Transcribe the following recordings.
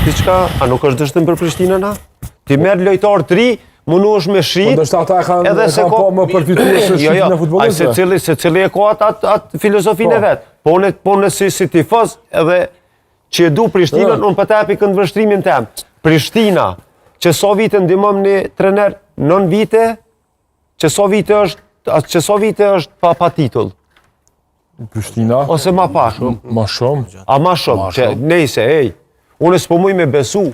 diçka, a nuk është dështim për Prishtinën, a? Ti merë lojtar të ri, mundu është me shrit. Po ndoshta ata e kanë po më përfituar se shitjen e futbollistëve. Se cili e ka atë filozofinë e vet. Po në si tifoz edhe që e du Prishtinën, unë për të hapi këndvështrimin tem. Prishtina, që so vite ndihmon një trener 9 vite, që so vite është pa titull. Prishtina? Ose ma pak. Ma shumë. A ma shumë, që nejse, unë s'po muj me besu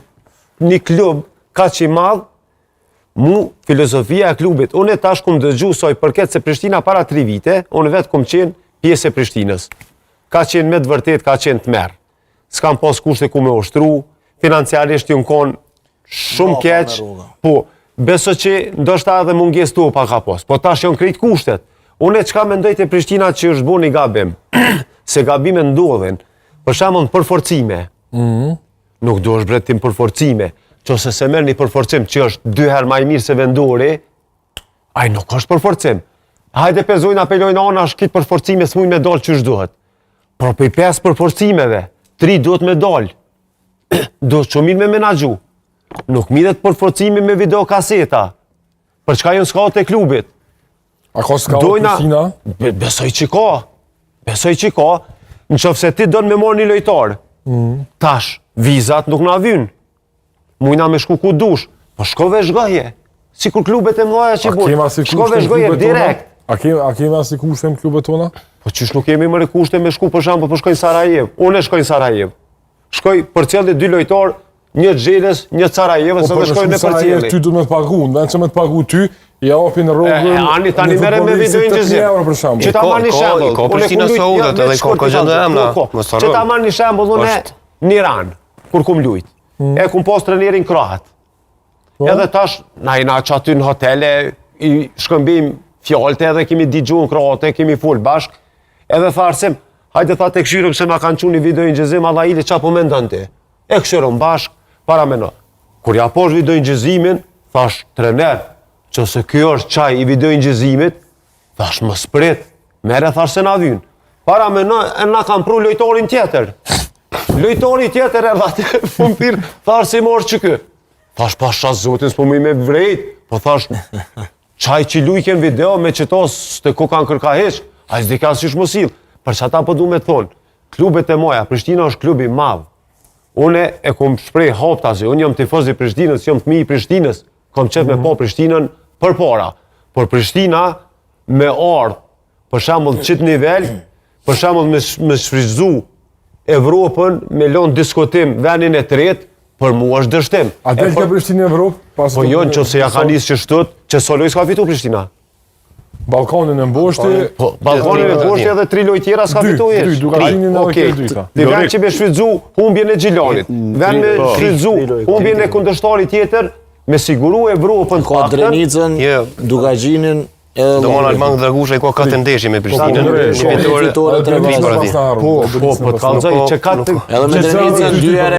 një klub ka që i madhë, mu filozofia e klubit. Unë e tash kum dëgju soj përket se Prishtina para 3 vite, unë vetë kum qenë pjesë e Prishtinës. Ka qenë me të vërtet, ka qenë të merë. S'kam pas kushte ku me ushtru, financiarisht ju në konë shumë keq, po, beso që ndoshta edhe munges tu pa ka pas, po tash janë krejt kushtet. Unë e qka mendoj të Prishtina që është bo një gabim, se gabime ndodhin, për shembull përforcime, nuk do është bretim përforcime, që ose se merë një përforcim që është 2 herë maj mirë se vendori, aj nuk është përforcim. Hajde pezojnë apelojnë anë është kitë përforcime s'muj me dalë që është duhet. Por për 5 përforcimeve, 3 duhet me dalë. Do që mirë me menagju. Nuk mirët përforcimi me videokaseta. Për çka jënë skaut e klubit. A ka skaut Prishtina? Besoj që ka. Besoj që ka. Në qofë se ti donë me marrë një lojtar. Tash, vizat nuk na vynë. Mujna me shku ku dush. Po shkove shgoje. Si kur klubet e mdoja që burë. Shkove shgoje direkt. A kemi asë i kushte në klubet tona? Po qysh nuk jemi më kushte me shku për shembull për shkojnë Sarajev. Unë e shkojnë Sarajev. Shkoj për cjellë 2 lojtar, një Xheles, një Sarajevës, edhe shkojnë në për cjellë. Ty du me të pagu, në vend që me të pagu ty, ja opi në rogën... Ani tani mere me video ingjëzim. Që ta marrë një shembull. Ko Prishtina Saudet edhe ko gjendë emna. Që ta marrë një shembull, unë në Iran, kur kum lujt. E kum pas trenerin kroat. Edhe tash, na jena që aty në hotele, i shkëmbim fjalët edhe kemi digju në kroate, kemi full bashk. Edhe tharsim, hajde tha të këshyrëm se ma kanë qu një video ingjëzim, Allah ili qa po me ndën ti. E këshyrëm bashk, para me në. Kur ja posh video ingjëzimin, thash, trener, që se kjo është qaj i video ingjëzimit, thash, më sprit, mere thash se na vynë. Para me në, e na kanë pru lojtorin tjetër. Lojtori tjetër e dhate, pumpir, thash si morë që kë. Thash, pasha zotin, s'po me vrejt, po thash, qaj që lujken video me qëtos të ku kanë kërka heq, a i s'di ka si shmosil. Për që ata po du me thonë, klubet e moja, Prishtina është klubi madh. Une e kom shprej haptazi, unë jam tifoz i Prishtinës, jam fëmijë i Prishtinës, kom qef me po Prishtinën për para. Por Prishtina me ardhë, për shembull qit nivel, për shembull me shfrytzu Evropën, me lënë diskutim vendin e tretë, për mu është dështim. A del ka Prishtinë në Evropë? Po jo, në qëse ja ka nisë që shtut, që Soloj s'ka fitu Prishtina. Balkanin e mboshti... Balkanin e mboshti edhe 3 lojë tjera s'ka fitu jesh. 2, Dukazinin e okej 2 ka. Ti vend që me shfrytzu humbjen e Gjilanit, vend me shfrytzu humbjen e kundërshtarit tjetër, me siguru Evropën të Ka Drenicën, Dukazinin... Do mon Alman Dragusha i ka 4 ndeshje me Prishtinën. Fitore 3 Po, të kalzoj që 4... Edhe me Drenicën 2 herë